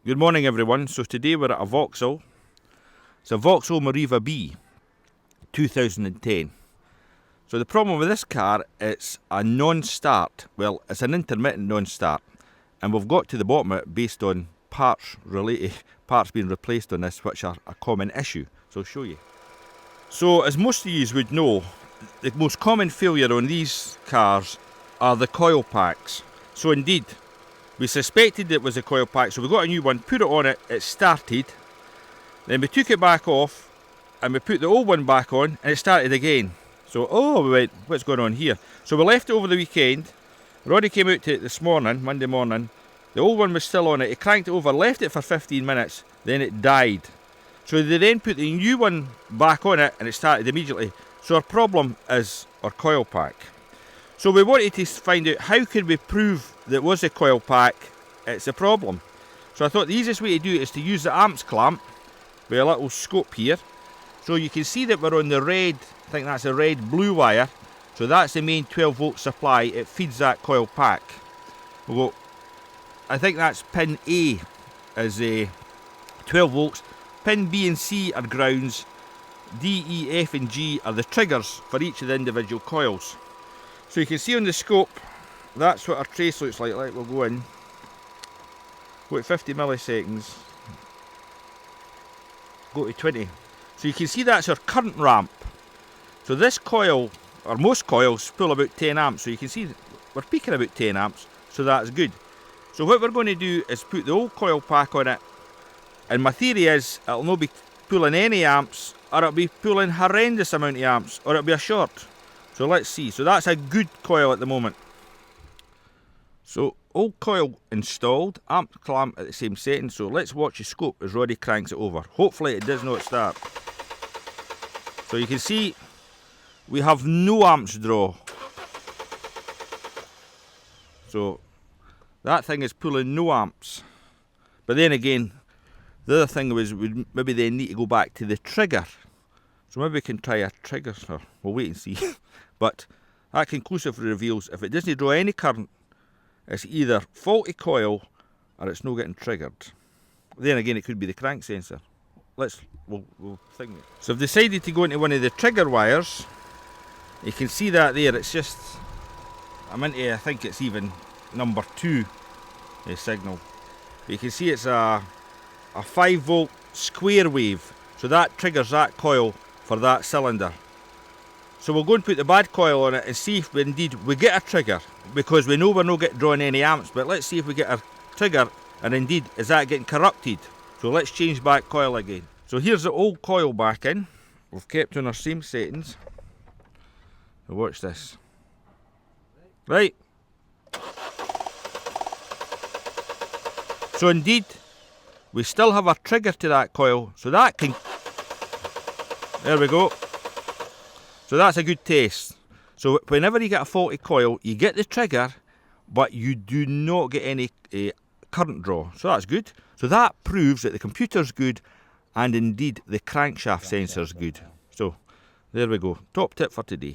Good morning everyone. So today we're at a Vauxhall. It's a Vauxhall Meriva B 2010. So the problem with this car, it's a non-start. Well, it's an intermittent non-start, and we've got to the bottom of it based on parts being replaced on this, which are a common issue. So I'll show you. So as most of you would know, the most common failure on these cars are the coil packs. So indeed, we suspected it was a coil pack, so we got a new one, put it on it, it started, then we took it back off and we put the old one back on and it started again. So, we went, what's going on here? So we left it over the weekend. Roddy came out to it this morning, Monday morning. The old one was still on it. He cranked it over, left it for 15 minutes, then it died. So they then put the new one back on it and it started immediately. So our problem is our coil pack. So we wanted to find out how could we prove that it was a coil pack, it's a problem. So I thought the easiest way to do it is to use the amps clamp with a little scope here. So you can see that we're on the red, I think that's a red blue wire. So that's the main 12 volt supply, it feeds that coil pack. We'll go, I think that's pin A is 12 volts, pin B and C are grounds, D, E, F and G are the triggers for each of the individual coils. So you can see on the scope, that's what our trace looks like. We'll go in, go at 50 milliseconds, go to 20. So you can see that's our current ramp. So this coil, or most coils, pull about 10 amps. So you can see we're peaking about 10 amps, so that's good. So what we're going to do is put the old coil pack on it, and my theory is it'll not be pulling any amps, or it'll be pulling horrendous amount of amps, or it'll be a short. So let's see. So that's a good coil at the moment. So old coil installed, amp clamp at the same setting. So let's watch the scope as Roddy cranks it over. Hopefully it does not start. So you can see we have no amps draw. So that thing is pulling no amps. But then again, the other thing was we'd maybe then need to go back to the trigger. So maybe we can try a trigger. We'll wait and see. But that conclusively reveals if it doesn't draw any current, it's either faulty coil or it's not getting triggered. Then again, it could be the crank sensor. We'll think. So I've decided to go into one of the trigger wires. You can see that there. It's just, I'm into, I think it's even number 2 signal. You can see it's a 5 volt square wave. So that triggers that coil for that cylinder. So we'll go and put the bad coil on it and see if indeed we get a trigger, because we know we're not drawing any amps, but let's see if we get a trigger and indeed is that getting corrupted. So let's change back coil again. So here's the old coil back in. We've kept on our same settings. So watch this. Right. So indeed we still have a trigger to that coil, so that can, there we go. So that's a good test. So whenever you get a faulty coil, you get the trigger, but you do not get any current draw. So that's good. So that proves that the computer's good, and indeed the crankshaft sensor's good. So there we go. Top tip for today.